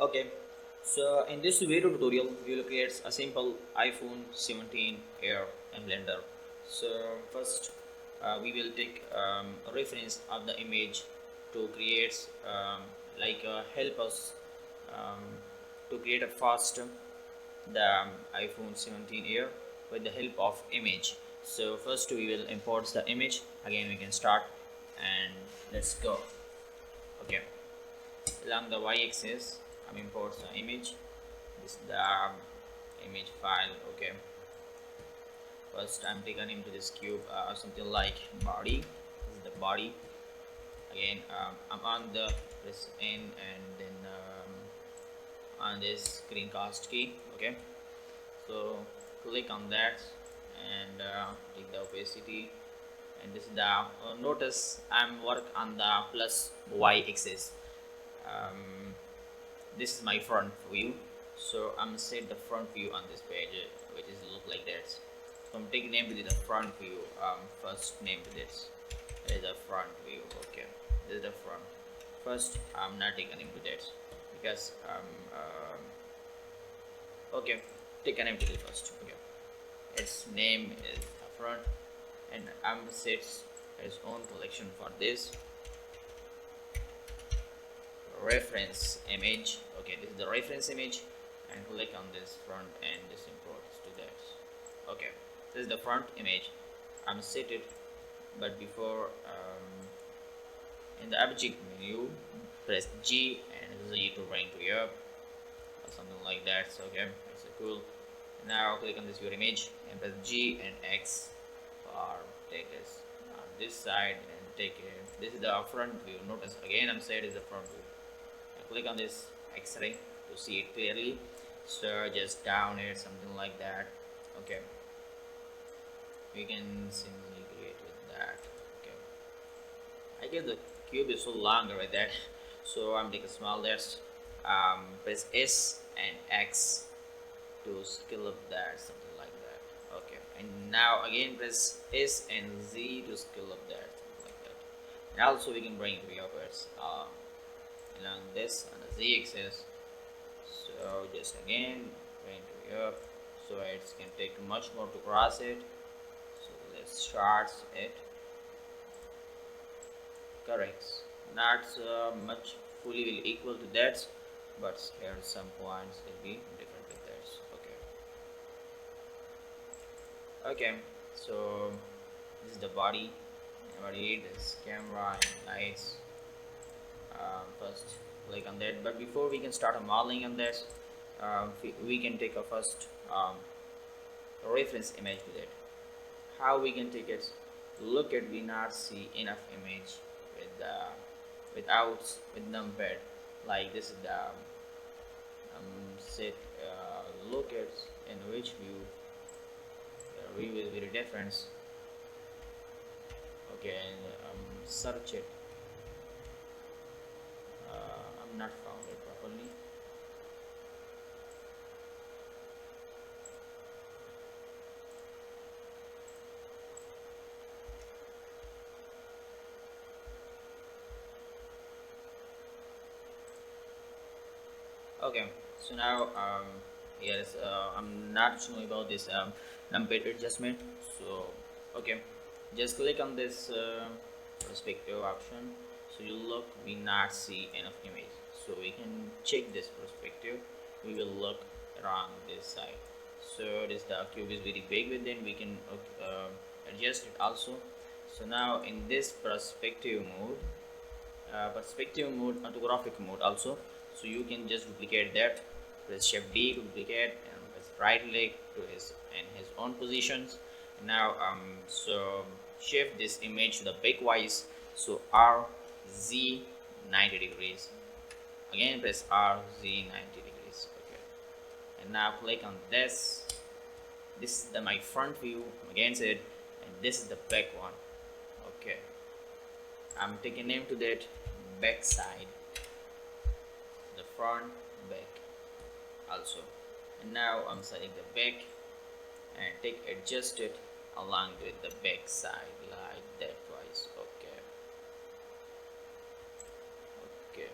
Okay, so in this video tutorial, we will create a simple iPhone 17 Air and Blender. So first, we will take a reference of the image to create help us um, to create a fast the iPhone 17 Air with the help of image. So first we will import the image. Again, we can start and let's go. Okay, along the y-axis I'm import the image. This is the image file. Okay, first I'm taken into this cube, something like body. This is the body. Again, I'm on the press in and then on this screencast key. Okay, so click on that and take the opacity, and this is the notice I'm work on the plus y-axis. um, this is my front view, so I'm set the front view on this page, which is look like that. So I'm taking name to the front view. First name to this is the front view. Okay, this is the front. First I'm not taking name to that because okay, take an name to the first. Okay, its name is front, and I'm sets its own collection for this reference image. Okay, this is the reference image, and click on this front and this imports to that. Okay, this is the front image. I'm set it, but before in the object menu, press G and Z to bring to up or something like that. So okay, it's cool. Now click on this your image and press G and X for take this on this side and take it. This is the front view. Notice again I'm saying is the front view. Click on this X-ray to see it clearly. So just down it, something like that. Okay, we can simply create with that. Okay, I guess the cube is so long right there. So I'm taking small this. Press S and X to scale up that, something like that. Okay, and now again press S and Z to scale up that, something like that. And also we can bring it upwards along this on the z-axis. So just again bring it up so it can take much more to cross it. So let's chart it. Correct, not much fully will equal to that, but here some points will be different with that. Okay, so this is the body, this camera and lights. First click on that, but before we can start a modeling on this, we can take a first reference image to that. How we can take it? Look at, we not see enough image with without with numpad. Like this is the set look at in which view we will be the difference. Okay, and search it. I'm not found it properly. Okay, so now yes, I'm not sure about this numpad adjustment. So okay, just click on this perspective option. So you look, we not see enough image, so we can check this perspective. We will look around this side. So this the cube is very big, but then we can adjust it also. So now in this perspective mode, orthographic mode also, so you can just duplicate that. Press shift D to duplicate and press right click to his own positions. Now so shift this image to the bigwise, so R Z 90 degrees. Again press R Z 90 degrees. Okay, and now click on this. This is my front view against it, and this is the back one. Okay, I'm taking name to that back side, the front, back also. And now I'm setting the back and take adjust it along with the back side like that twice. Okay, okay,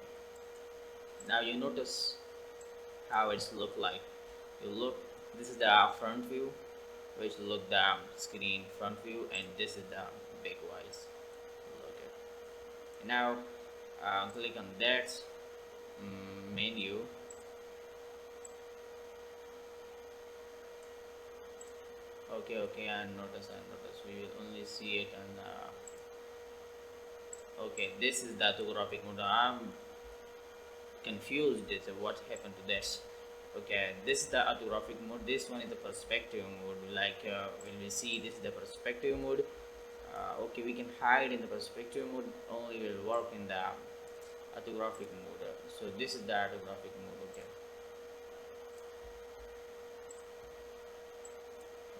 now you notice how it's look like. You look, this is the front view, which look the screen front view, and this is the big wise. Look at now. Click on that menu. Okay, I notice. We will only see it on. Okay, this is the orthographic mode. I'm confused as to what happened to this. Okay, this is the orthographic mode. This one is the perspective mode. Like when we see, this is the perspective mode. Okay, we can hide in the perspective mode. Only will work in the orthographic mode. So this is the orthographic mode.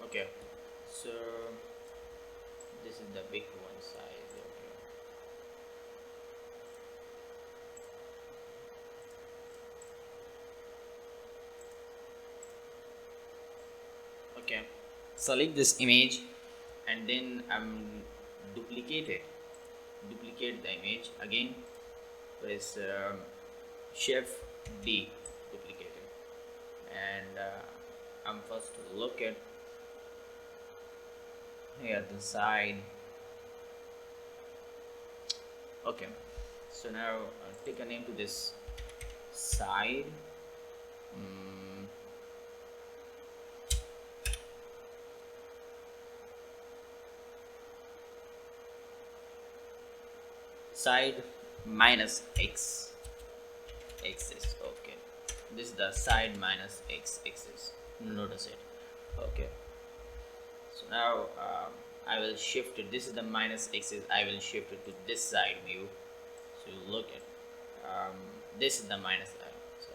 Okay. So this is the big one size. Okay, select this image and then duplicate it. Duplicate the image again. Press Shift D, duplicate it, and I'm first to look at here the side. Okay, so now take a name to this side. Side minus x axis. Okay, this is the side minus x axis. Notice it. Okay, so now I will shift it. This is the minus axis. I will shift it to this side view. So you look at this is the minus side, so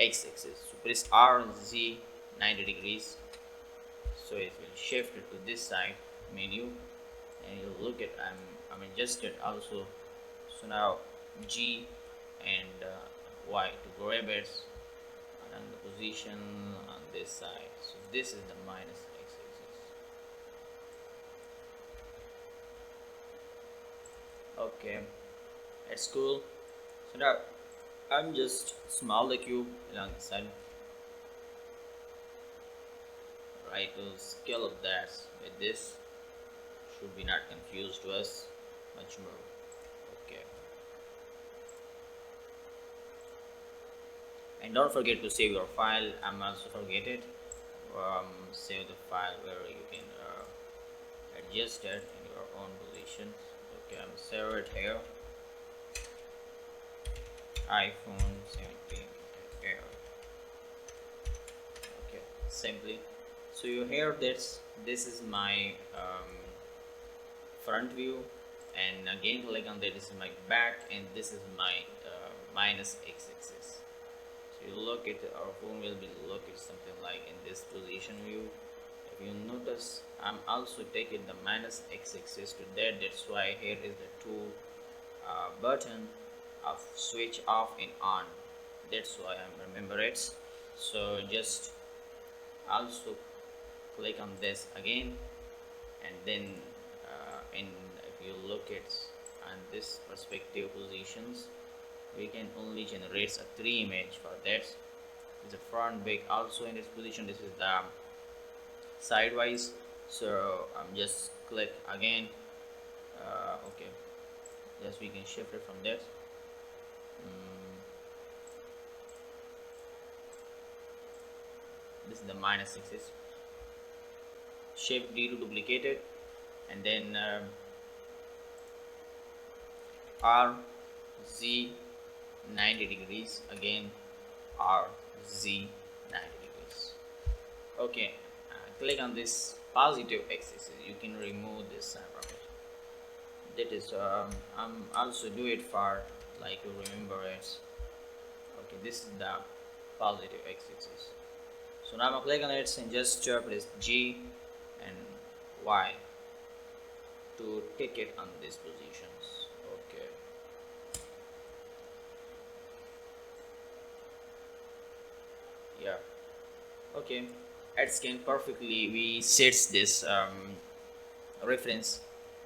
x axis. So press R Z 90 degrees. So it will shift it to this side menu, and you look at I'm adjusted also. So now G and Y to grab it and the position on this side. So this is the minus x-axis. Okay, that's cool. So now I'm just small the cube along the side. Right, to scale up that with this should be not confused to us much more. Okay, and don't forget to save your file. I'm also forget it. Save the file where you can adjust it in your own position. Okay, I'm save it here. iPhone 17 here. Okay, simply. So you hear this is my front view, and again click on that. This is my back, and this is my minus x-axis. So you look at our phone will be look at something like in this position view. If you notice, I'm also taking the minus x-axis to that. That's why here is the two button of switch off and on. That's why I remember it. So just also click on this again, and then if you look at on this perspective positions, we can only generate a 3 image for that. Is the front back also in this position. This is the sidewise. So I'm just click again. Okay, yes, we can shift it from that. This is the minus axis. Shift D to duplicate it, and then R Z 90 degrees, again R Z 90 degrees. Okay, click on this positive axis. You can remove this from it. That is I'm also do it for like you remember it. Okay, this is the positive x-axis. So now I'm click on it and just press G and Y to take it on these positions. Okay. Yeah. Okay. At scan perfectly. We set this reference.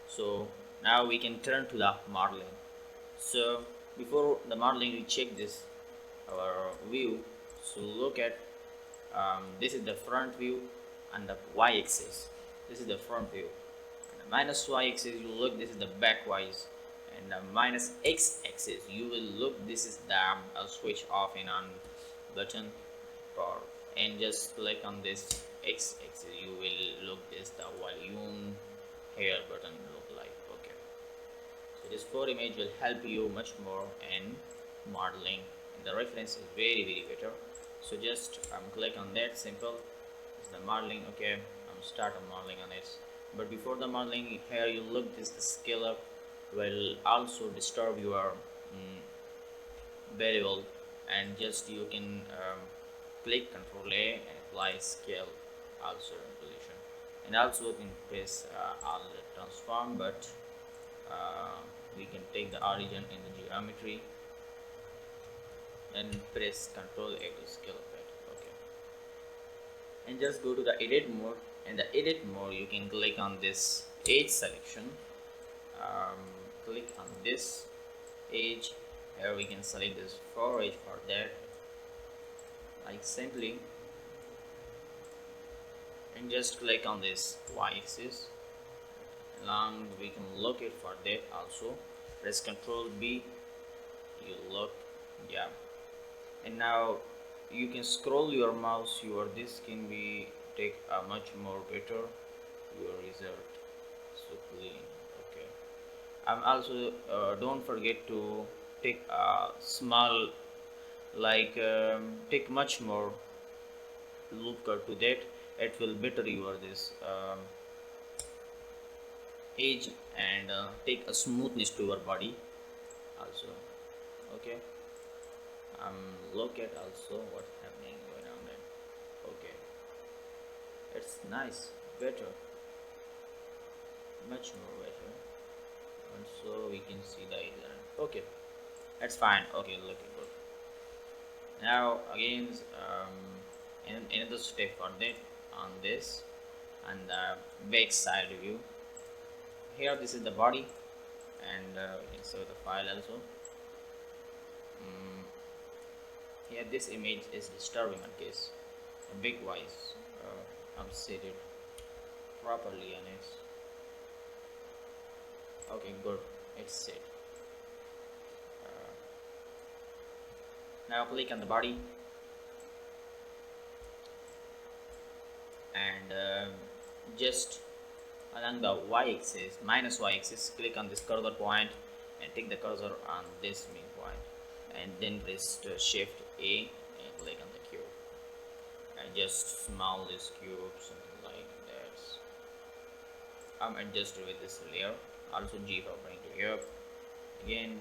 So now we can turn to the modeling. So before the modeling, we check this our view. So look at, this is the front view and the y-axis. This is the front view. And the minus y-axis, you look, this is the backwise. And the minus x-axis, you will look, this is the switch off and on button. For and just click on this x-axis, you will look this the volume here button look like. Okay, so this 4 image will help you much more in modeling, and the reference is very better. So just click on that, simple. It's the modeling. Okay, start a modeling on it. But before the modeling, here you look, this the scale up will also disturb your variable, and just you can click Ctrl A and apply scale also in position, and also you can press all the transform, but we can take the origin in the geometry and press Ctrl A to scale up it. Okay, and just go to the edit mode. In the edit mode, you can click on this edge selection. Click on this edge. Here we can select this 4 edge for that, like simply, and just click on this y-axis. Long we can look it for that also. Press Ctrl B. You look, yeah. And now you can scroll your mouse. This can be take a much more better your result. So clean. Okay. I'm also don't forget to take a small, like take much more loop cut to that. It will better your this edge, and take a smoothness to your body also. Okay, look at also what's happening going on there. Okay, it's nice, better, much more better, and so we can see the edge. Okay, that's fine. Okay, looking good. Now again, another step for that on this, and the back side view. Here this is the body, and we can show the file also. Here this image is disturbing in case a big wise. I'm seated properly on it. Okay, good, it's set. Now click on the body, and just along the y-axis, minus y-axis, click on this cursor point and take the cursor on this main point, and then press shift A and click on the cube, and just small this cube, something like that. I'm adjusted with this layer. Also G for bring to here. Again,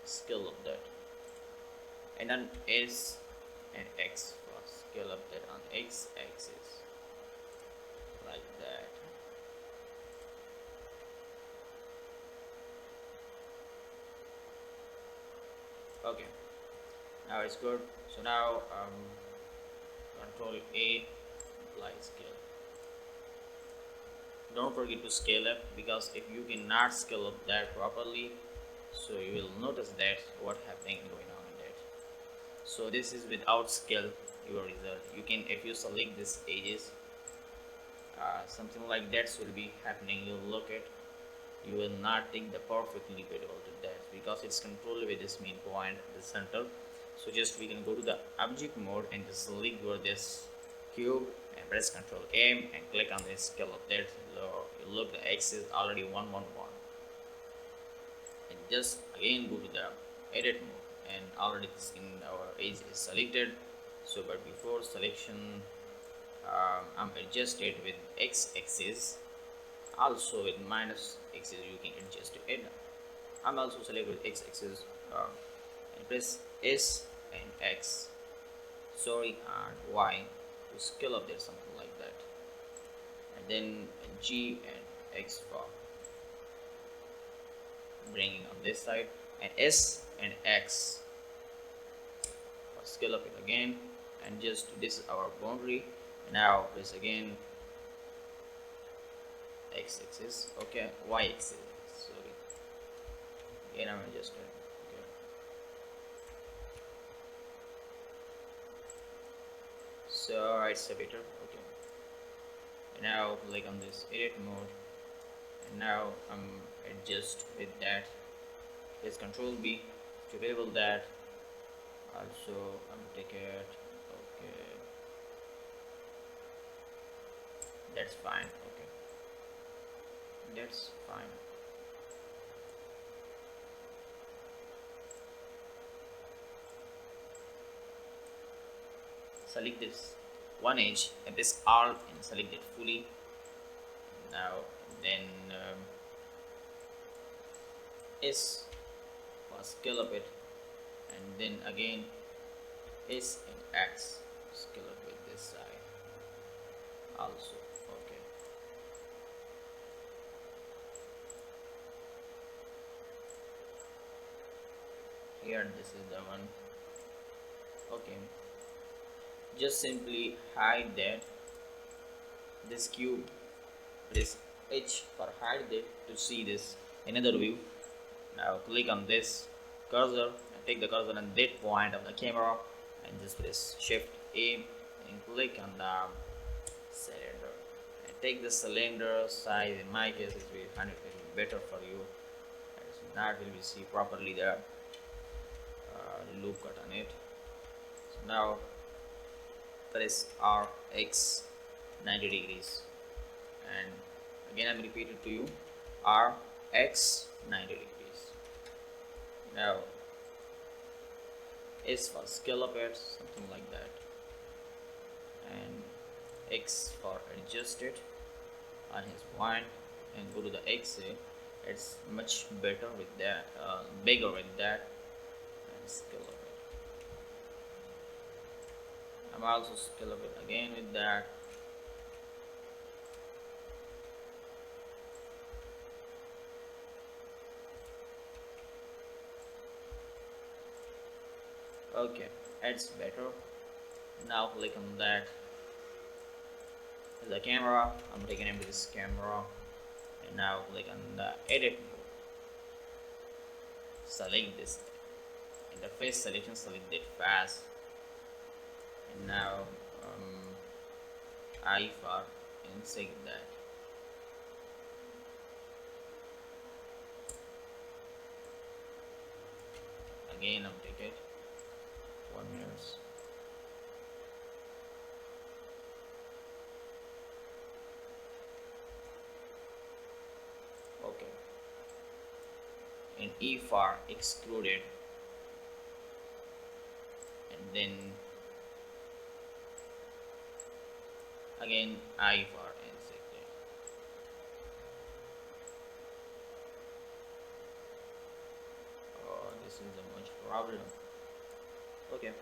scale up that, and then S and X for scale up that on X axis, like that. Okay, now it's good. So now Control A, apply scale. Don't forget to scale up, because if you cannot scale up that properly, so you will notice that what happening going on in that. So this is without scale your result. You can, if you select this edges, something like that will be happening. You look at, you will not take the perfectly visible to that, because it's controlled with this main point, the center. So just we can go to the object mode and just select your this cube and press Ctrl M and click on this scale of that. You look, the X is already 111, and just again go to the edit mode, and already this in our edge is selected. So but before selection, I'm adjusted with X axis, also with minus axis you can adjust it. I'm also select with X axis, and press S and X, sorry, and Y to scale up there, something like that, and then G and X for bringing on this side, and S and X for scale up it again, and just this is our boundary. Now press again X axis, okay, Y axis, sorry, again I'm adjusting. Okay, So it's a better. Okay, and now click on this edit mode, and now adjust with that. Press Control B to label that. Also take it. Okay, that's fine. Okay, that's fine. Select this one edge and press Alt and select it fully. Now then S for scale up it, and then again S and X scale up with this side also. Okay, here this is the one. Okay, just simply hide that this cube. Press H for hide it to see this another view. Now click on this cursor and take the cursor on that point of the camera and just press Shift A and click on the cylinder and take the cylinder size. In my case it will be 100 better for you, as that will be see properly the loop cut on it. So now press R X 90 degrees, and again I'm repeating to you R X 90 degrees. Now S for scale up it, something like that, and X for adjust it on his point, and go to the X. It's much better with that, bigger with that, and scale up it. I'm also scale up it again with that. Okay, it's better. Now click on that. The camera, I'm taking into this camera, and now click on the edit mode. Select this in the face selection, select it fast, and now I for insect that. Again, I'm take it 1 minute. Okay, and E for excluded, and then again I for insected. Oh, this is a much problem. Okay,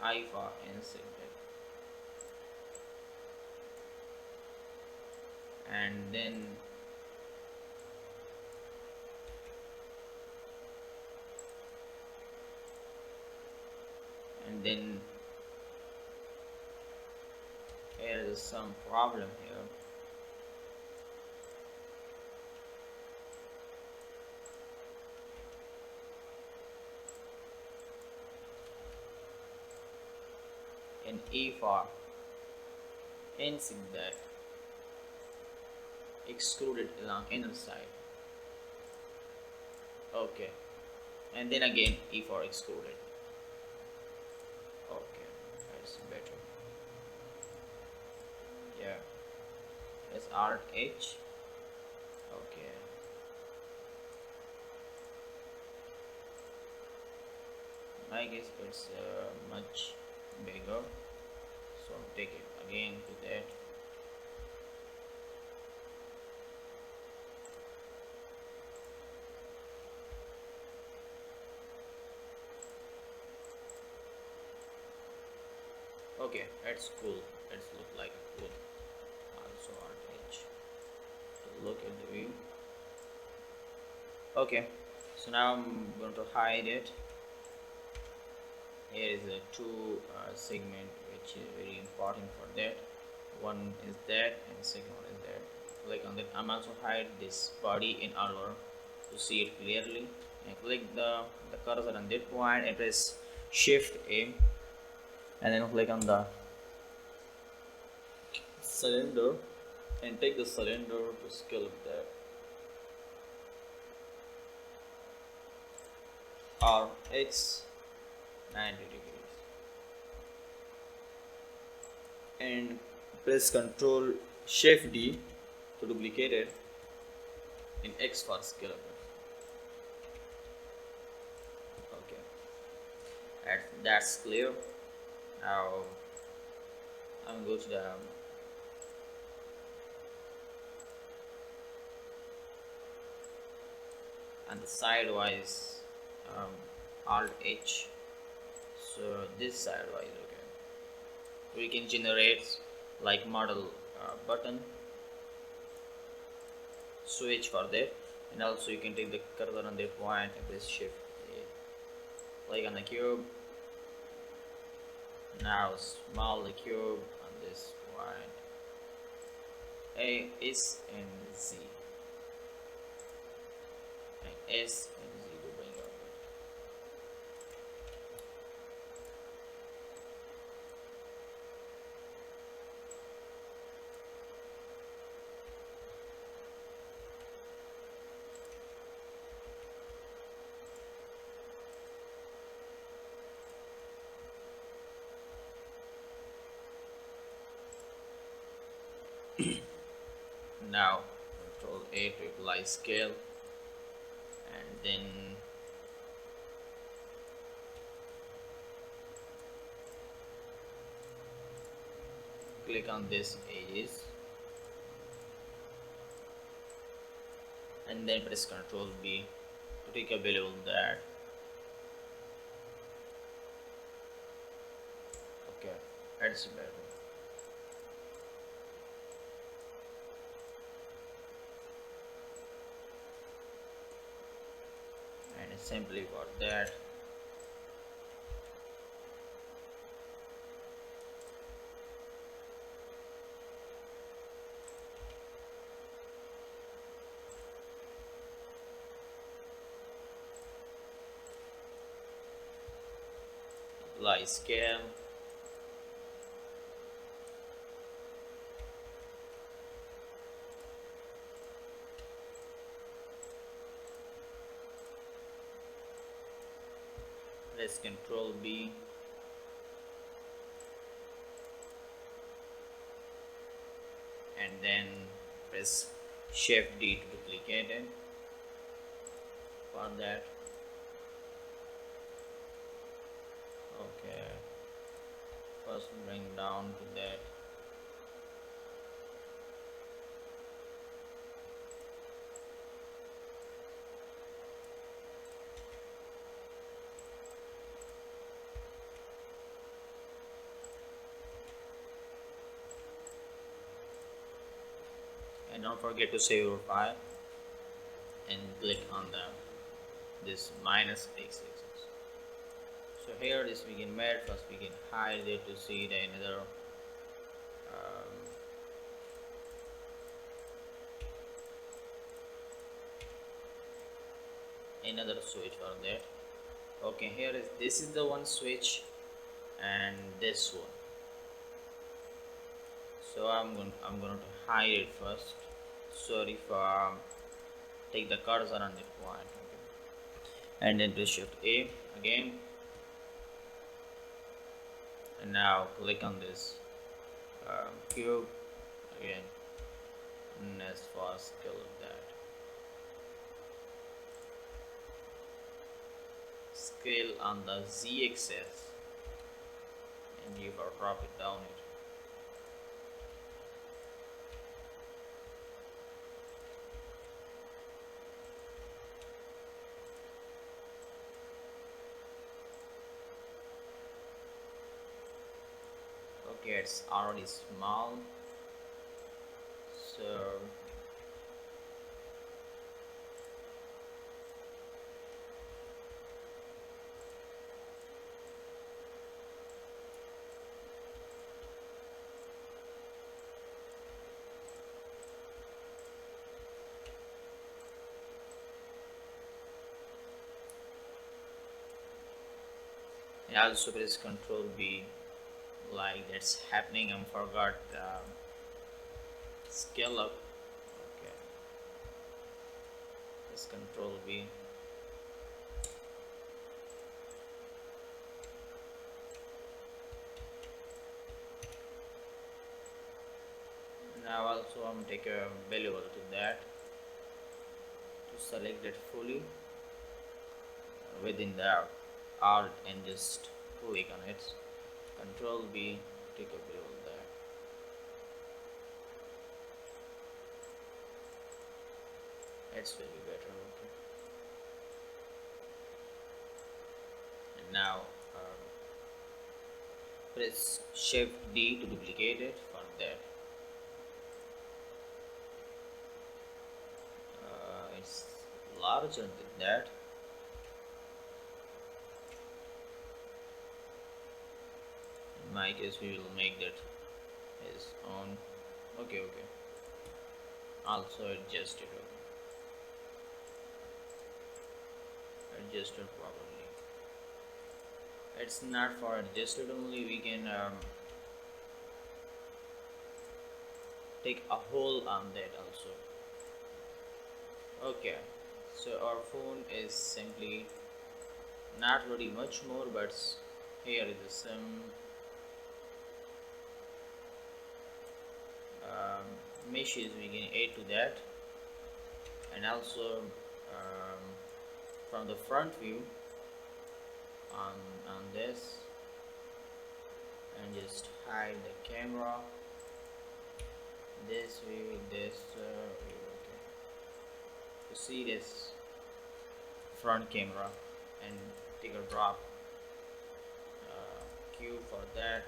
I for insected, and then here is some problem here. And E for insect that excluded along inner side. Okay, and then again E for excluded. Okay, that's better. Yeah, it's Alt H. Okay, I guess it's much bigger, so take it again to that. Okay, that's cool. Let's look like a cool. Also Alt H to look at the view. Okay, so now I'm going to hide it. Here is a two segment which is very important for that. One is that and second one is that. Click on that. I'm also hide this body in order to see it clearly, and click the cursor on that point and press Shift A, and then click on the cylinder and take the cylinder to scale up that RX 90 degrees and press Ctrl Shift D to duplicate it in X for scale up. Okay, that's clear. Now I'm going to the and the sidewise Alt H. So this sidewise, okay. We can generate like model button switch for that, and also you can take the cursor on the point and press shift A. Like on the cube. Now small the cube on this point. A, S and Z. And S and Z to bring up it. Now Control A to apply scale, and then click on this edges and then press Control B to take available that. Okay, that's better. And simply for that apply scale, press Control B and then press Shift D to duplicate it. For that, okay, first bring down to that. And don't forget to save your file and click on this minus x axis. So here this we can made. First we can hide it to see the another another switch for that. Okay, here is this is the one switch and this one. So I'm going to hide it first. Sorry for take the cursor on the point, okay. And then press Shift A again, and now click on this cube again, and as far as scale of that, scale on the Z axis, and you will drop it down it. Okay, it's already small, so and also press Control B. Like that's happening, I forgot scale up. Okay, let's control V. Now also I'm take a valuable to that to select it fully within the art and just click on it. Control B, take a valuable there. It's will be better. Okay. And now press Shift D to duplicate it for that. It's larger than that. In my case, we will make that is on. Okay, okay. Also adjust it. Okay. Adjust it properly. It's not for adjusted only. We can take a hole on that also. Okay, so our phone is simply not really much more, but here is some meshes we can add to that, and also from the front view on this, and just hide the camera this way, this view. Okay, to see this front camera and take a drop cube for that.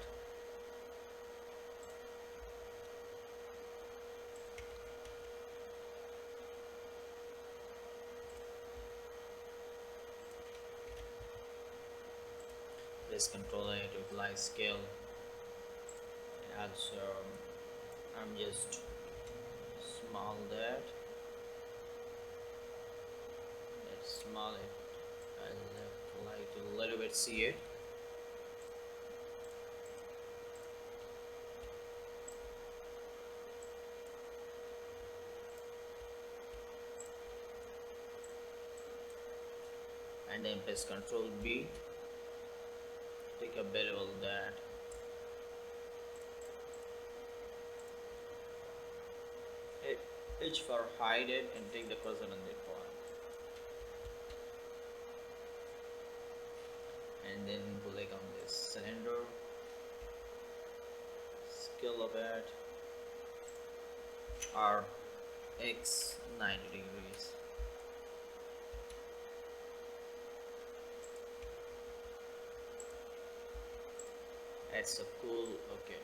Press Ctrl A to apply scale, and also I'm just small that. Let's small it. I like to a little bit see it. And then press Ctrl B, take a bevel that. H for hide it and take the cursor on that point. And then click on this cylinder, scale up at RX 90 degrees. That's a cool. Okay.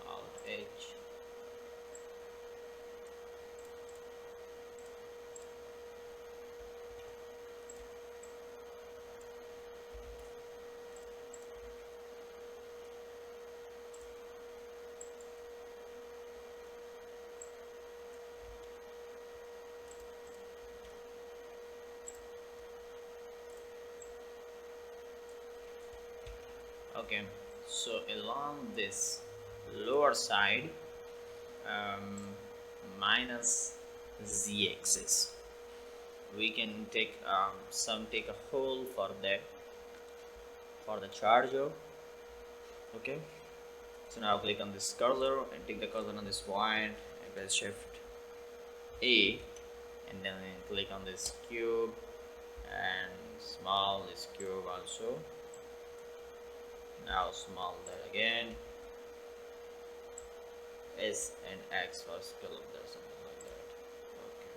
Alt H. Okay, so along this lower side, minus z-axis, we can take take a hole for that, for the charger. Okay, so now click on this cursor and take the cursor on this point and press Shift A, and then click on this cube and small this cube also. Now small that again. S and X for scale up there, something like that. Okay.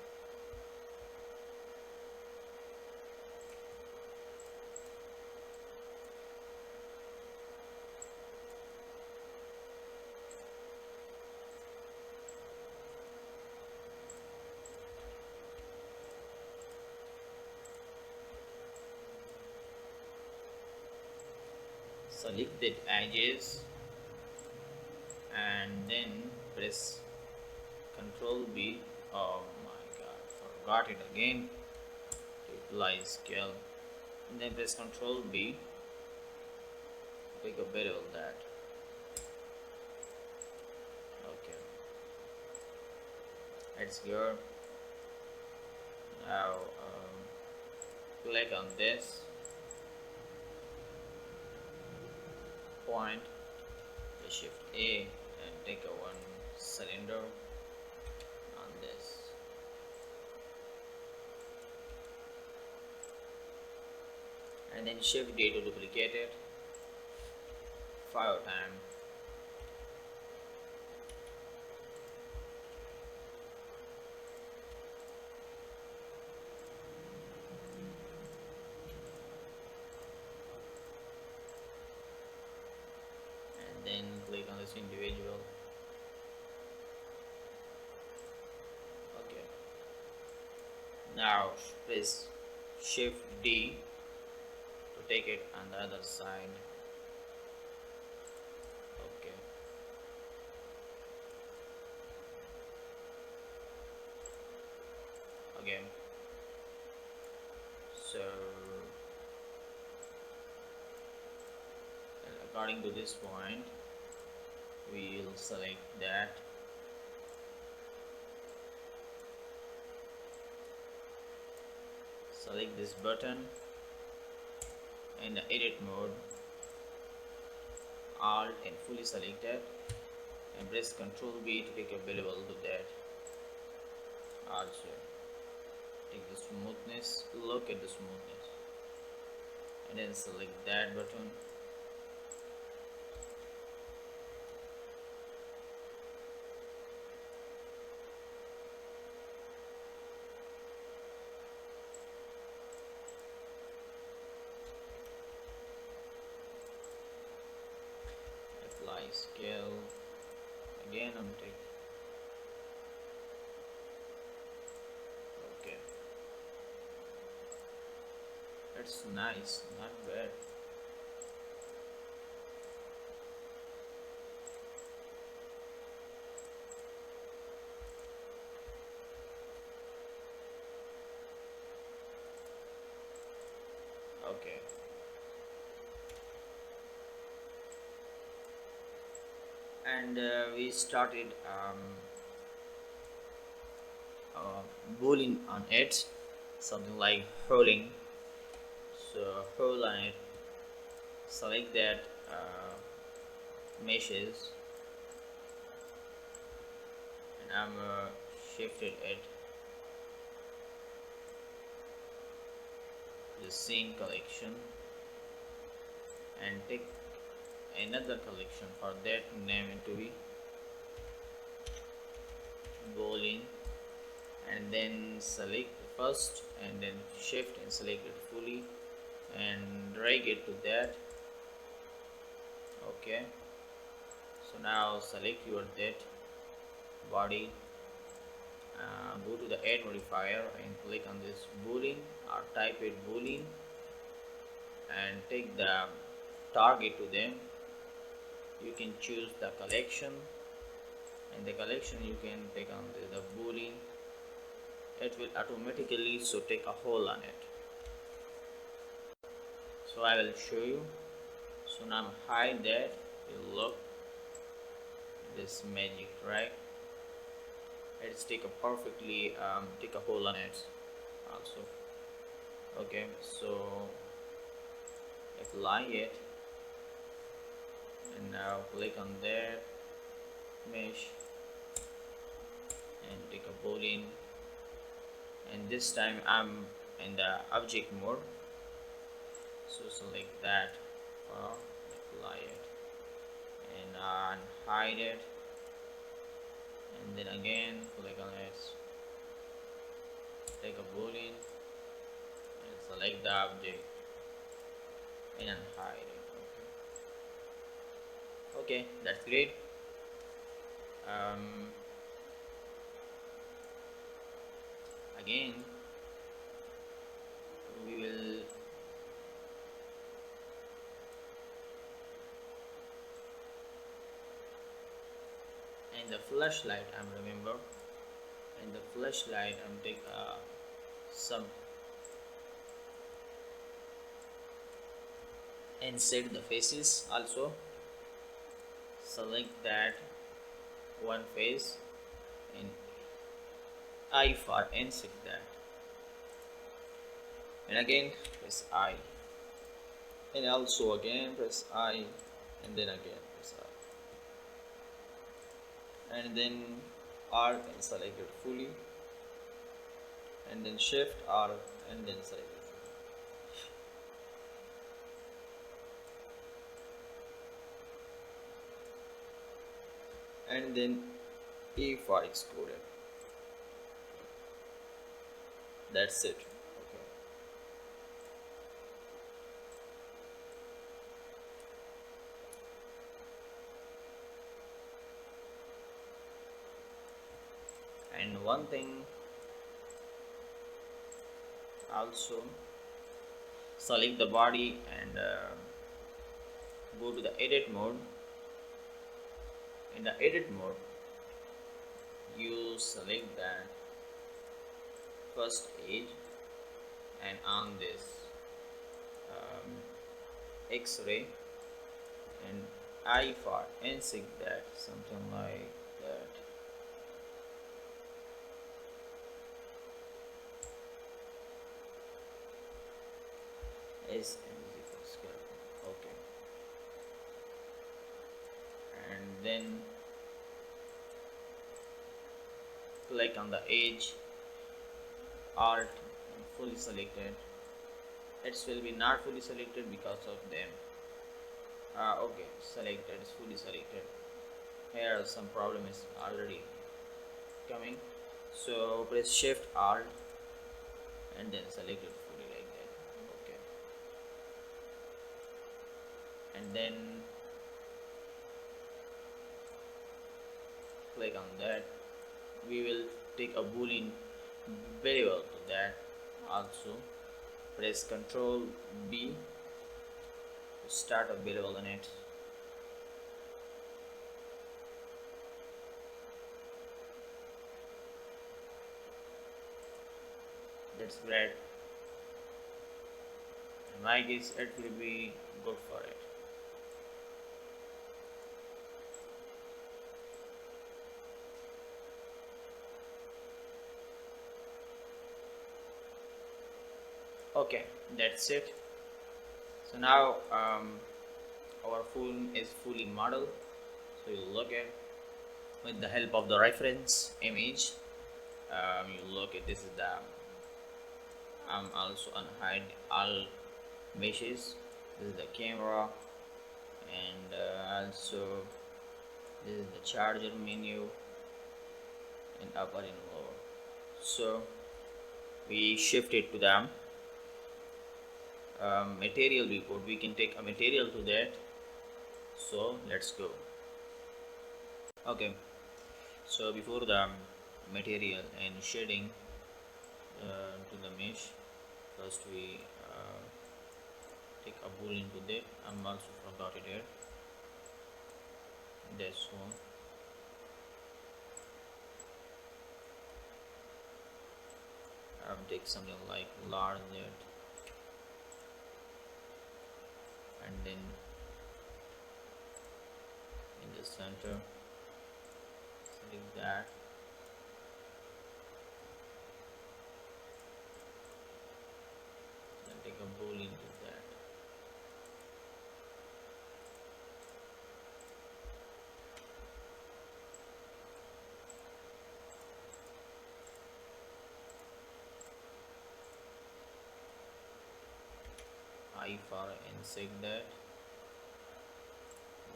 Selected edges and then press Control B. Oh my god, forgot it again. Apply scale, and then press Control B. Take a bit of that. Okay, it's here. Now click on this point, Shift A, and take a one cylinder on this. And then Shift D to duplicate it 5 times. And then click on this individual. Okay. Now press Shift D to take it on the other side. Okay. Again. So according to this point, we will select that. Select this button in the edit mode, Alt and fully selected, and press Ctrl B to take available to that. Also take the smoothness, look at the smoothness, and then select that button. Apply scale. Again I'm taking. Okay. It's nice, not bad. Okay. And we started boolean on it, something like holding. So hold on it, select that meshes, and I'm shifted it to the scene collection, and take another collection. For that, name it to be bowling, and then select first, and then shift and select it fully, and drag it to that. Okay, so now select your that body, go to the add modifier and click on this boolean, or type it boolean, and take the target to them. You can choose the collection, and the collection you can take on the boolean. It will automatically so take a hole on it. So I will show you. So now hide that. You look this magic, right? Let's take a perfectly take a hole on it also. Okay, so apply it, and now click on that mesh and take a boolean, and this time I'm in the object mode, so select that, apply it, and hide it, and then again click on it, take a boolean, and select the object and hide it. Okay, that's great. Again we will in the flashlight I'm remember in the flashlight I'm take some inside the faces also. Select that one face and I for insert that, and again press I, and also again press I, and then again press I, and then R and select it fully, and then shift R and then select it fully. And then E for excluded. That's it. Okay. And one thing also, select the body and go to the edit mode. In the edit mode you select that first edge, and on this um, x-ray, and I for insect that, something like that. S and is equal scale. Okay, and then click on the edge, alt and fully selected. It will be not fully selected because of them. Okay, selected, is fully selected. Here some problem is already coming, so press shift alt and then select it fully like that. Okay, and then click on that. We will take a boolean variable to that. Also press Ctrl B to start a variable in it. That's great. In my case it will be good for it. Okay, that's it. So now our phone is fully modeled. So you look at, with the help of the reference image, you look at, this is the I'm also unhide all meshes. This is the camera, and also this is the charger menu, and upper and lower. So we shift it to the material report. We can take a material to that. So let's go. Okay, so before the material and shading to the mesh, first we take a boolean into that. I'm also forgot it here. This one. Take something like large that, and then in the center select that, and take a boolean to that. I for insect that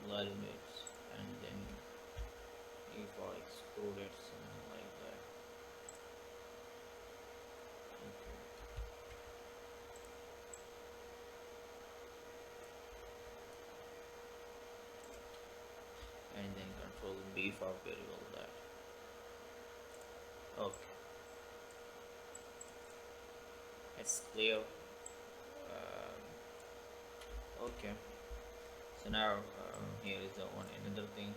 limits, and then E for excluded, something like that. Okay. And then Control B for variable that. Okay, it's clear. Okay, so now here is the one another thing.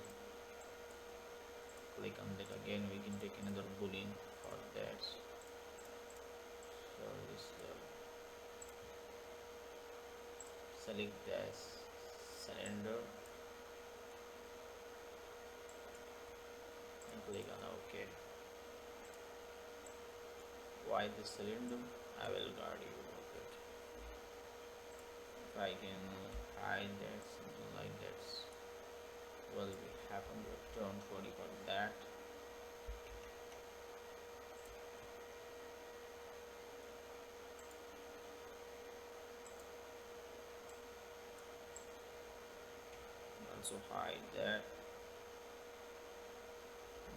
click on that again. We can take another boolean for that. So this select this cylinder and click on OK. Why the cylinder? I will guard you about it. If I can hide that, something like that, will be happen, but don't worry about that. Also hide that.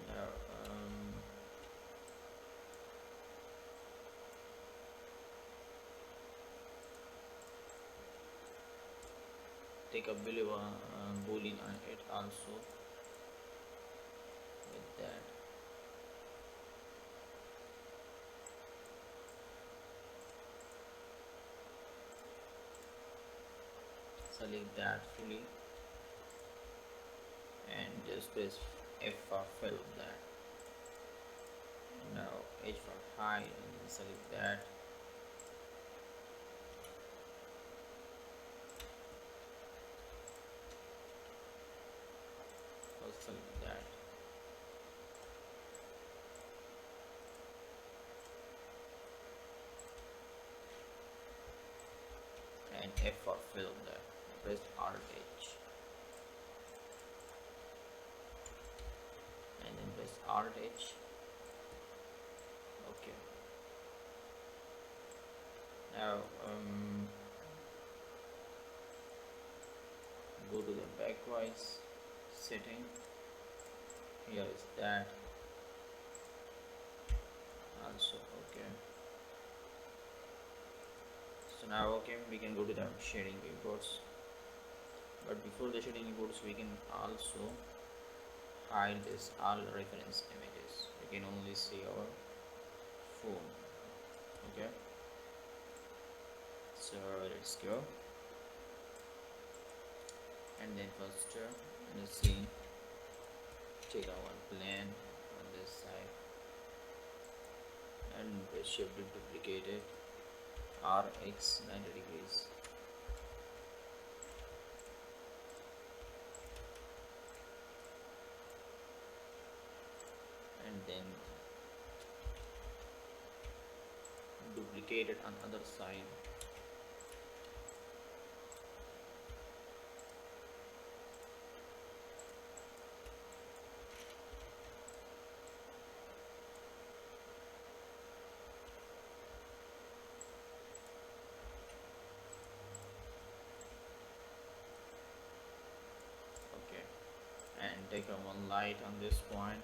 Now take a boolean on it also with that. Select that fully and just press F for fill that. Now H for hide and then select that. First select that. And F for fill that. Press Alt H and then press Alt H. Okay. Now go to the backwise setting. Here is that also. Okay. So now okay, we can go to the shading imports. But before the shading imports, we can also hide this all reference images. We can only see our phone. Okay. So let's go. And then first in the scene, take our one plane on this side and shift it, duplicate it, RX 90 degrees. And then duplicate it on other side. Okay, and take a one light on this point.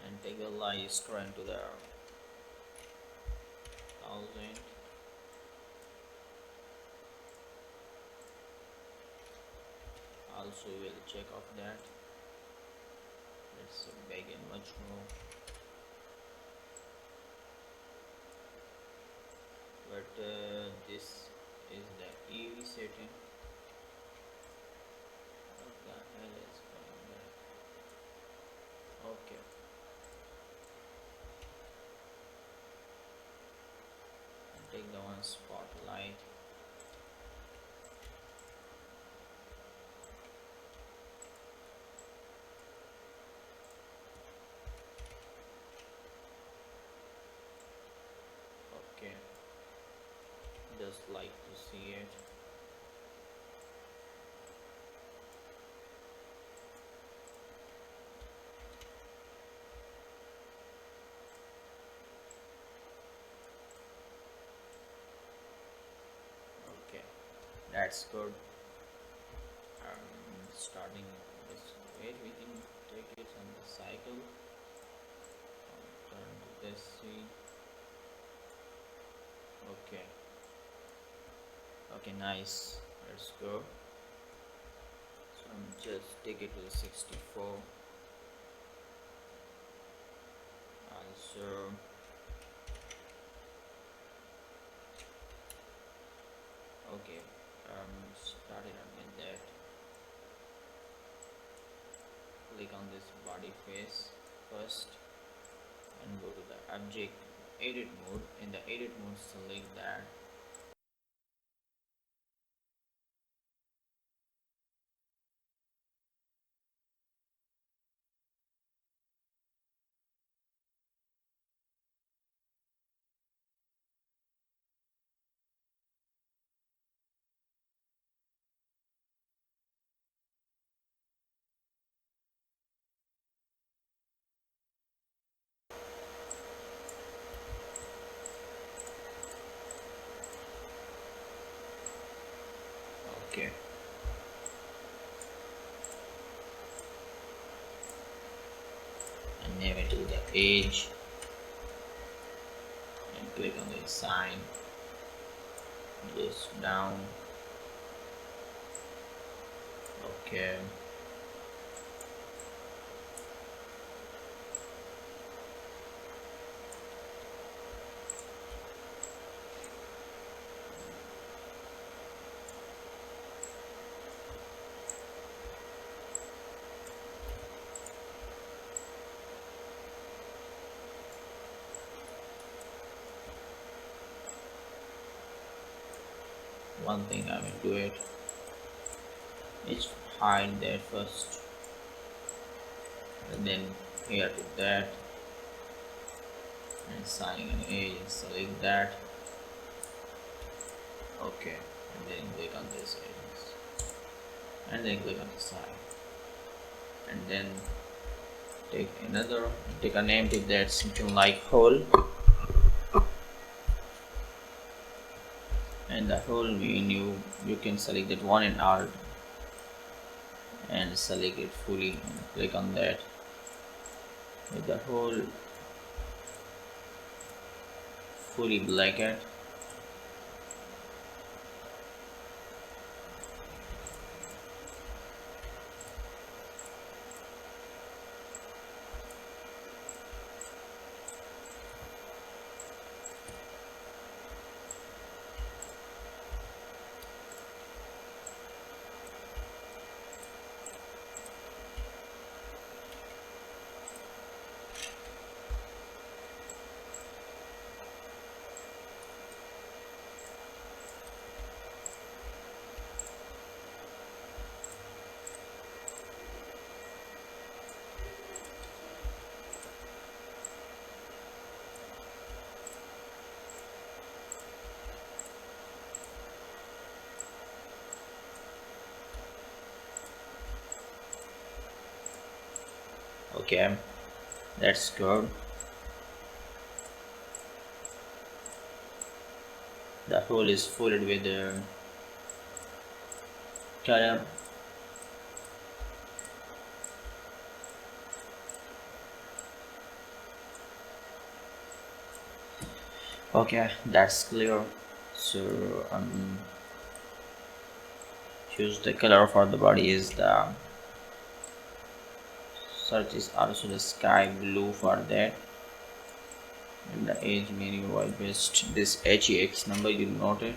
And take a light straight to the 1000. Also we'll check off that. Let's begin much more. But this is the EV setting. What the hell is going on? Okay. And take the one spotlight. Okay. Just like to see it. Okay, that's good. Starting this way, we can take it on the cycle. Turn to this scene. Okay. Okay, nice. Let's go. So Just take it to 64. Also, okay, started on with that. Click on this body face first and go to the object edit mode. In the edit mode, select that. Okay, and name it to the edge and click on the sign. Just down. Okay. One thing I will do it is hide that first, and then here to that, and signing an edge and select that. Okay, and then click on this edge, and then click on the side, and then take a name tip that's something like hole, and the hole menu you can select that one in alt and select it fully and click on that with the hole fully blackened. Okay, that's good. The hole is filled with color. Okay, that's clear. So choose the color for the body is the search is also the sky blue for that. In the age menu I paste this HEX number, you note it.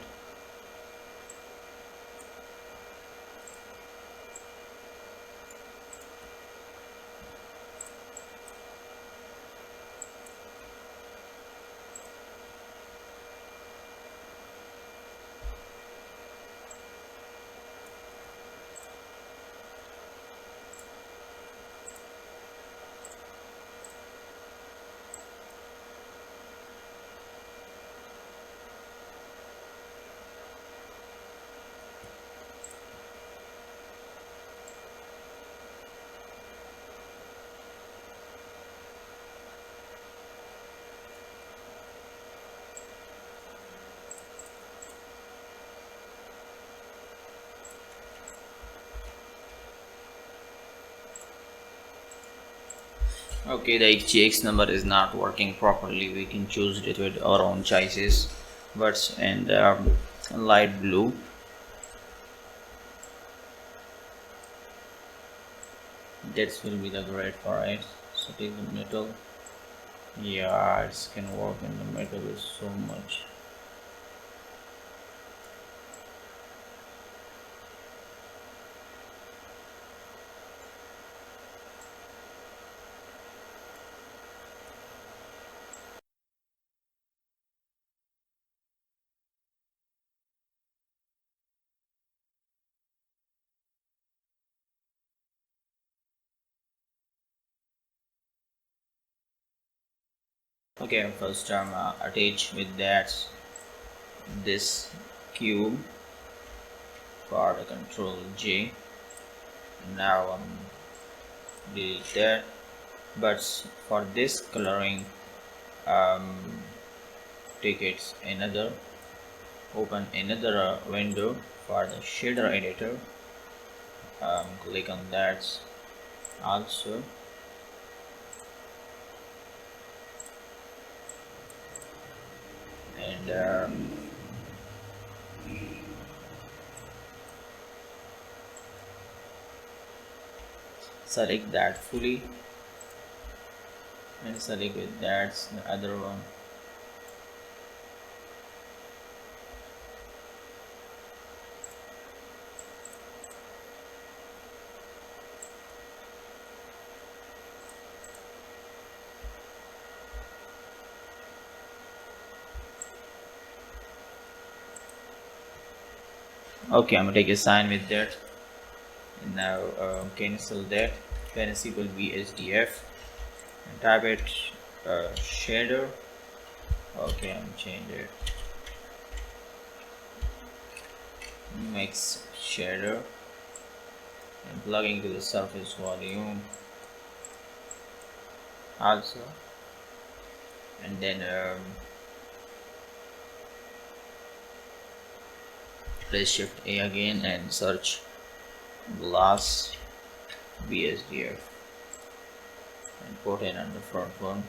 Okay, the HGX number is not working properly. We can choose it with our own choices. But and light blue. That will be the great for it. So take the metal. Yeah, it can work in the metal is so much. Okay, first attach with that this cube for the control J. Now delete that. But for this coloring, um, take it another open another window for the shader editor. Click on that also, and select that fully and select with that the other one. Okay, I'm gonna take a sign with that. Now cancel that. Fantasy will be SDF and type it shader. Okay, I'm change it. Mix shader and plugging to the surface volume also, and then press shift A again and search glass BSDF and put it on the front one,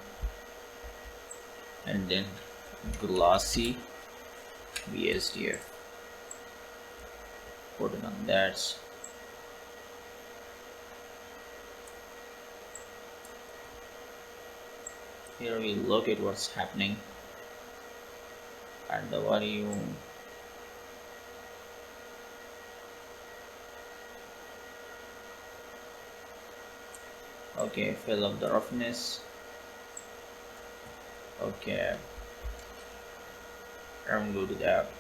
and then glossy BSDF, put it on that. Here we look at what's happening at the volume. Okay, fill up the roughness. Okay, I'm go to that.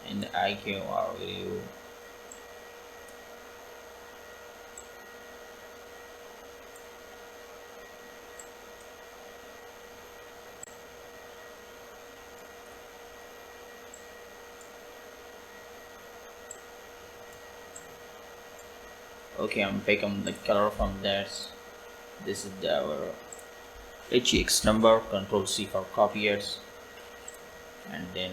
In the IQ value, okay, I'm picking the color from that. This is our HX number. Control C for copy it, and then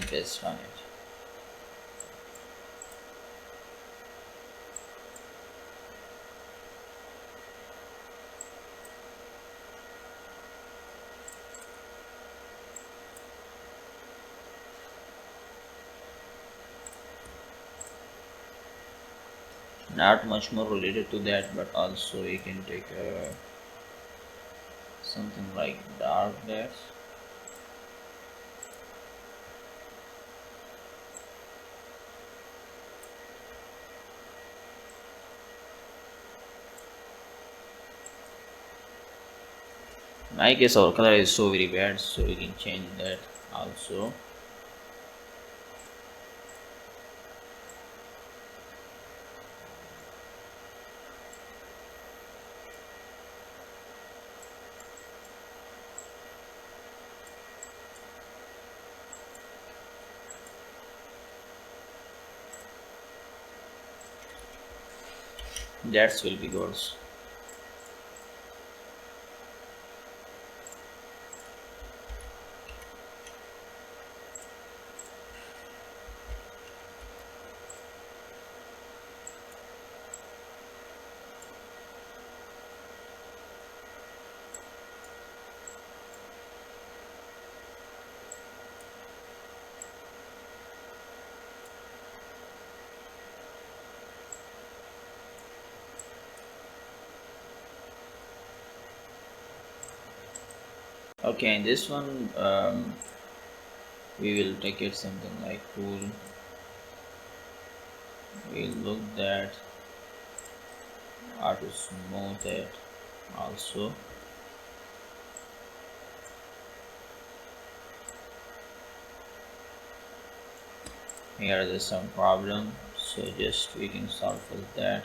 paste on it. Not much more related to that, but also you can take something like dark dash. I guess our color is so very bad, so you can change that also. That will be good. Okay, in this one we will take it something like cool. We'll look that how to smooth it also. Here is some problem, so just we can solve with that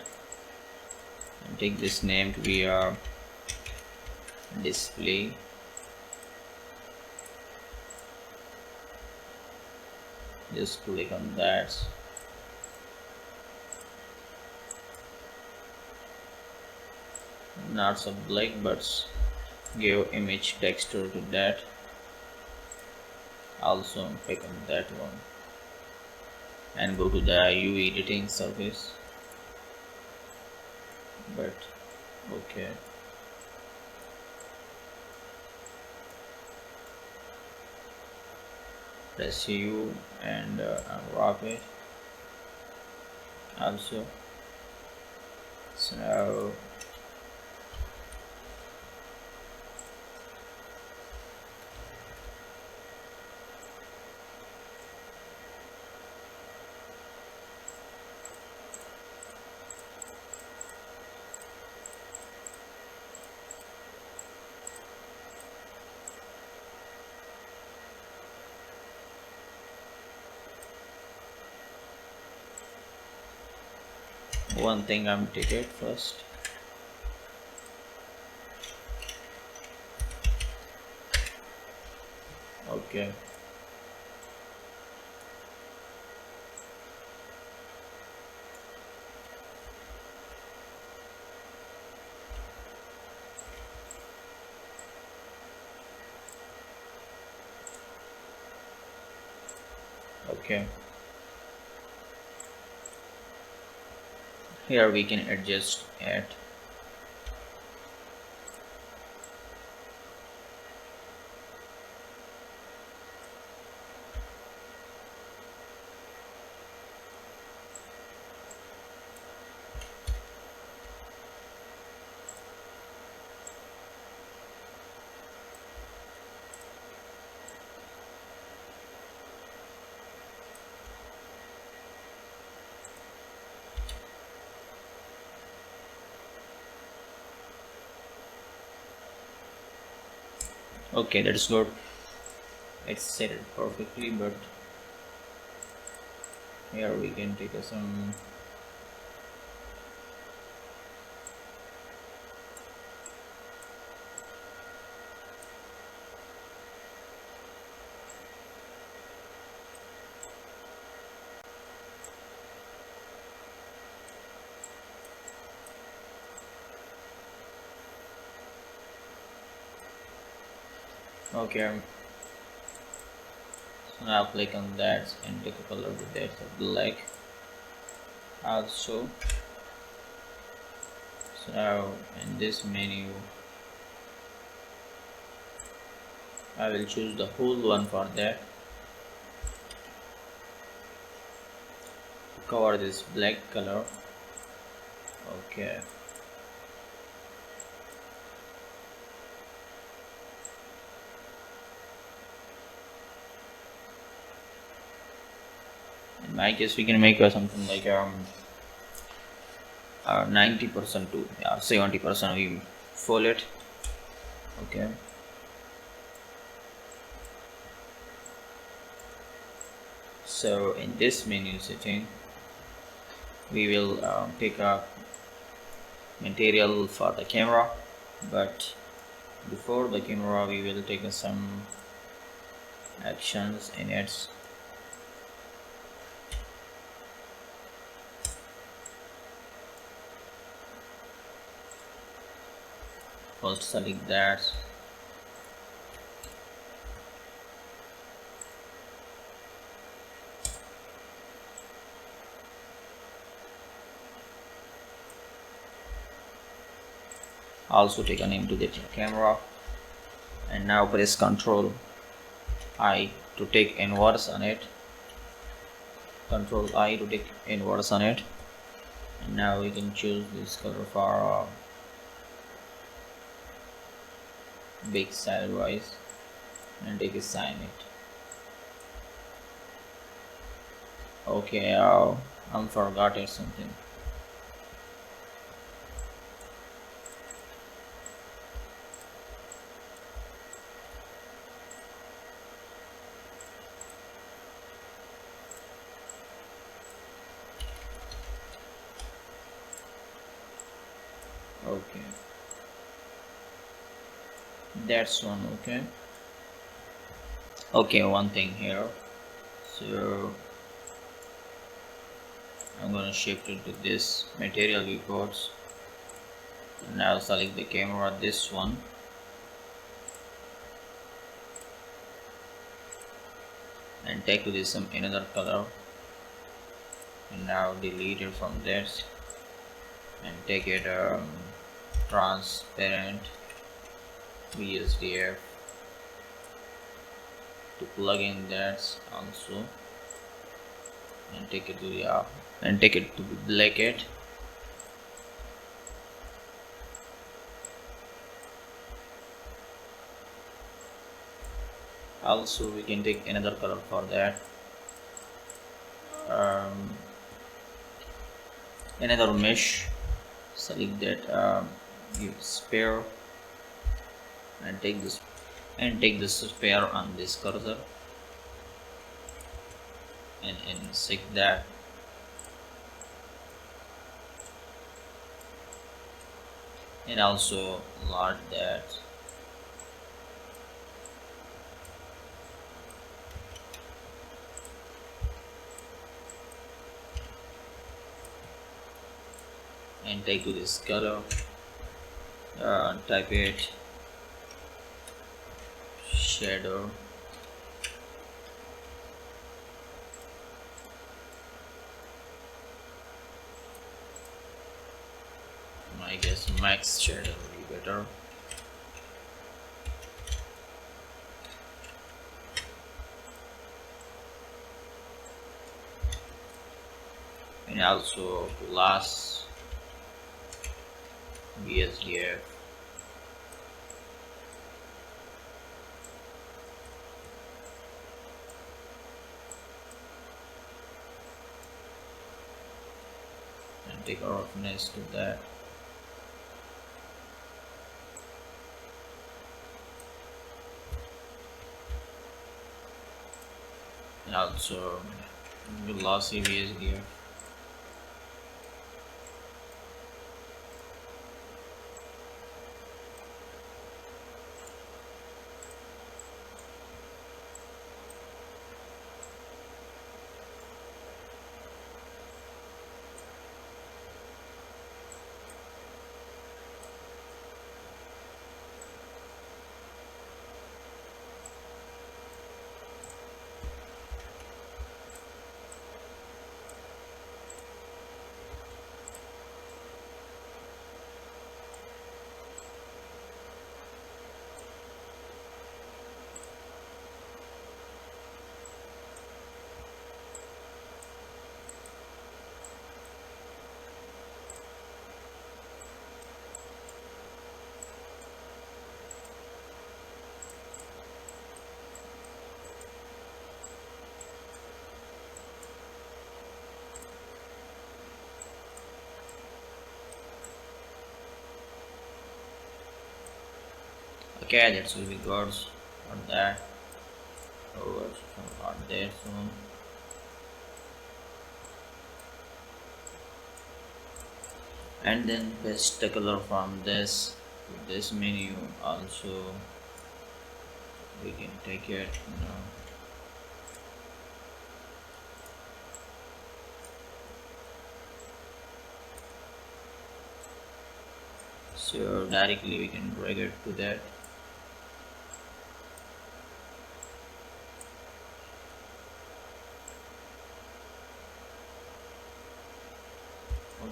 and take this name to be our display. Just click on that. Not so black, but give image texture to that. Also pick on that one and go to the UV editing surface. But okay, press U and unwrap it also. So one thing I'm take it first. Okay, okay. Here we can adjust it. Okay, that's good. It's set it perfectly, but here we can take some. Okay, so now click on that and take a color with that of black also. So in this menu I will choose the whole one for that. Cover this black color. Okay, in my case we can make something like 90% to 70% we fold it. Okay, so in this menu setting we will pick up material for the camera, but before the camera we will take some actions in it. First select that. Also take a name to the camera and now press Ctrl I to take inverse on it. Ctrl I to take inverse on it, and now we can choose this color for big size wise. and take assign it. Okay, I'm forgotten something. Okay, that's one. Okay. Okay, one thing here. So I'm gonna shift it to this material viewports. Now select the camera, this one, and take to this some another color, and now delete it from this and take it transparent VSDF to plug in that also, and take it to the and take it to black it. Also we can take another color for that, um, another mesh. Select that, give spare, and take this spare on this cursor and insect that, and also large that, and take to this color, type it shadow, I guess max shadow will be better, and also glass BSDF, and take roughness to that, and also glossy BSDF. Okay, that will be good for that. Over on that one, and then paste the color from this to this menu. Also we can take it, so directly we can drag it to that.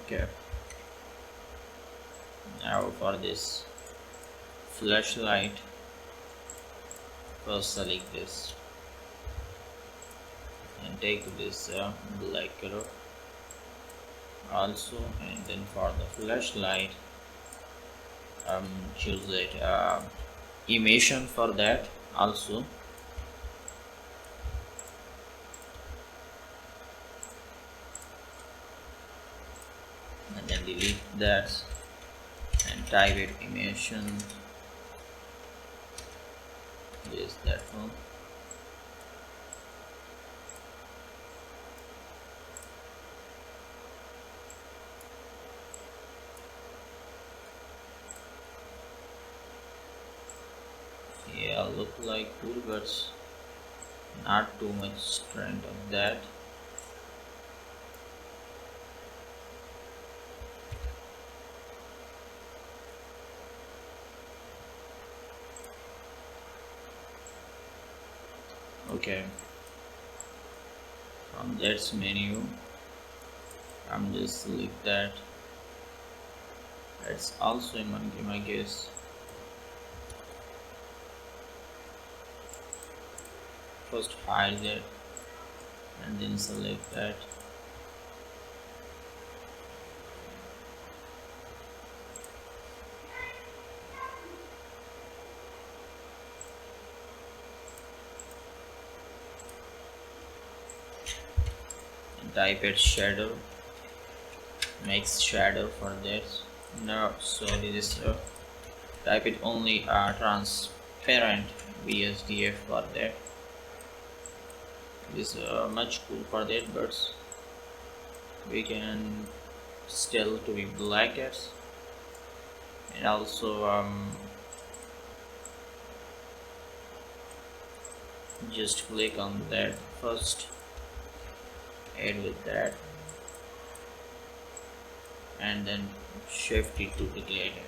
Okay, now for this flashlight, first select this and take this black color also, and then for the flashlight, choose that emission for that, also, and then delete that and type it emission. Yes, that one. Yeah, look like cool, but not too much strength of that. Okay, from that menu, I'm just select that. That's also in my guess. First hide that and then select that. And type it shadow. Makes shadow for this. No, so this is type it only transparent BSDF for that. This is much cool for that, but we can still to be black as, and also just click on that first, add with that, and then shift it to the glider.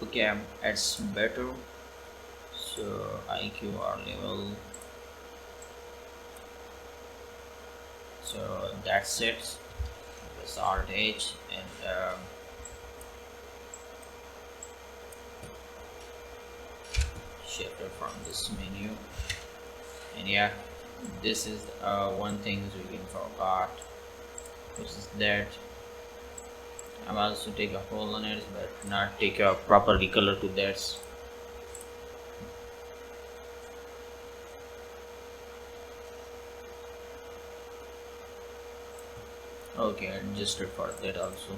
Okay, it's better. So IQR level. So that's it. Press Alt H and shift it from this menu. And yeah, this is one thing we can forgot, which is that I'm also take a hole on it, but not take a properly color to that. Okay, adjusted for that also.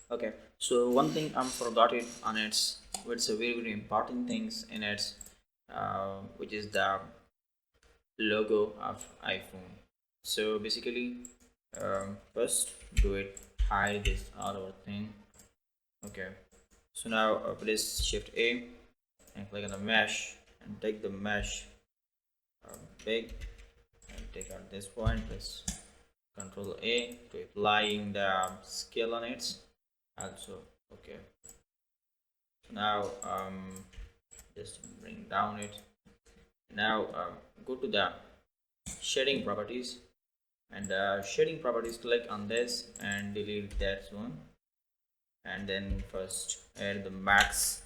Okay, so one thing I'm forgotten on its, which a very important things in it, which is the logo of iPhone. So basically, first do it, hide this other thing. Okay, so now press Shift A and click on the mesh and take the mesh big and take out this point. Press Control A to applying the scale on it. Also, okay. Now just bring down it. Now go to the shading properties and shading properties, click on this and delete that one, and then first add the max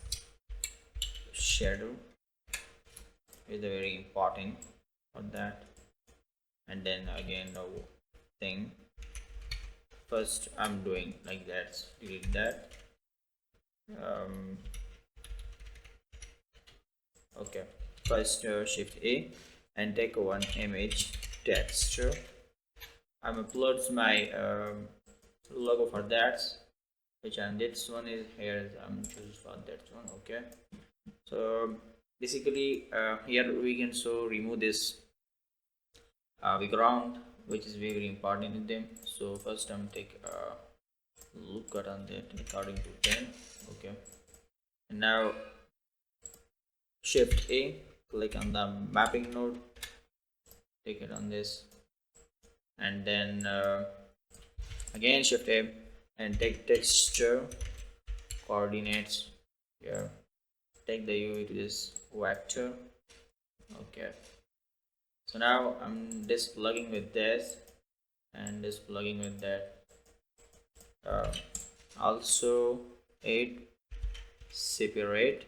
shadow is very important for that, and then again the thing first I'm doing like that, delete that. um, okay, first shift A and take one image texture. I'm uploads my logo for that, which and this one is here. I'm choose for that one. Okay, so basically here we can so remove this background, which is very important in them. So first I'm take a look at on that according to 10. Okay, and now shift A, click on the mapping node, take it on this, and then again shift A and take texture coordinates here, take the UV to this vector. Okay, so now I'm just plugging with this and just plugging with that. uh, Also add separate,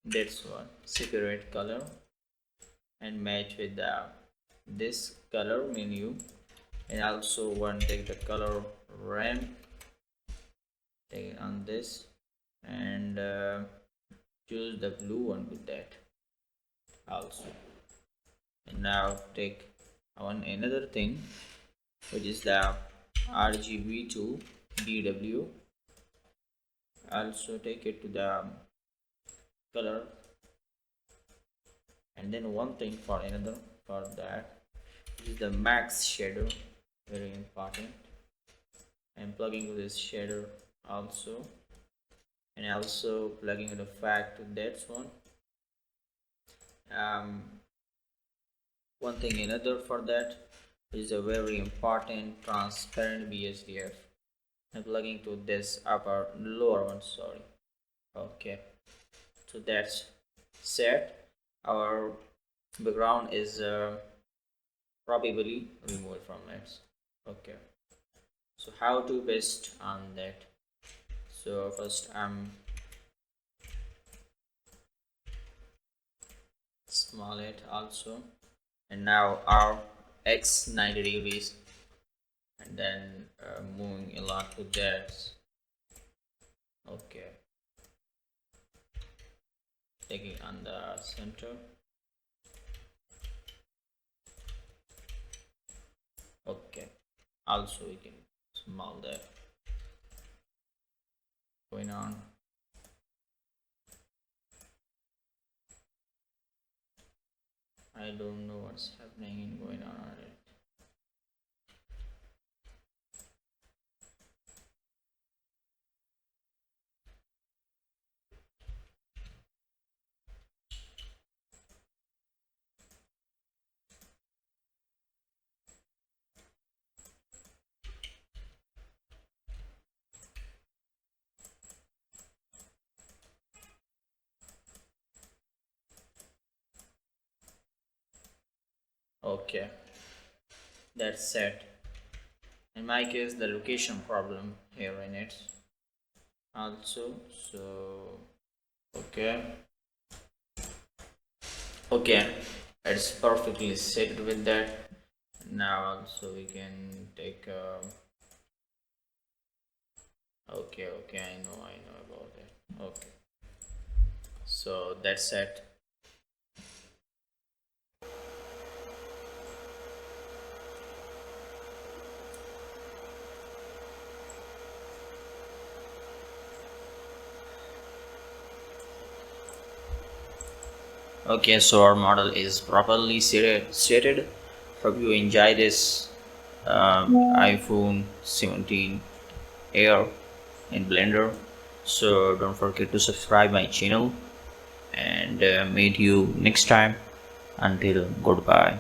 that's one separate color and match with the this color menu, and also one take the color ramp, take it on this, and choose the blue one with that also. And now take on another thing, which is the RGB to DW, also take it to the color, and then one thing for another for that is the max shadow, very important. I'm plugging to this shadow also, and also plugging the fact to that one. One thing another for that is a very important transparent BSDF. I'm plugging to this upper lower one, sorry. Okay, so that's set. Our background is probably removed from it. Okay, so how to paste on that? So first I'm small it also, and now our x 90 degrees, and then moving a lot to that. Okay, taking on the center. Okay, also we can small that going on. I don't know what's happening and going on it. Okay, that's set. In my case, the location problem here in it also. So okay, okay, it's perfectly set with that. Now also we can take okay, okay, I know about it. Okay, so that's it. Okay, so our model is properly stated. Hope you enjoy this iPhone 17 Air in Blender. So don't forget to subscribe my channel, and meet you next time. Until goodbye.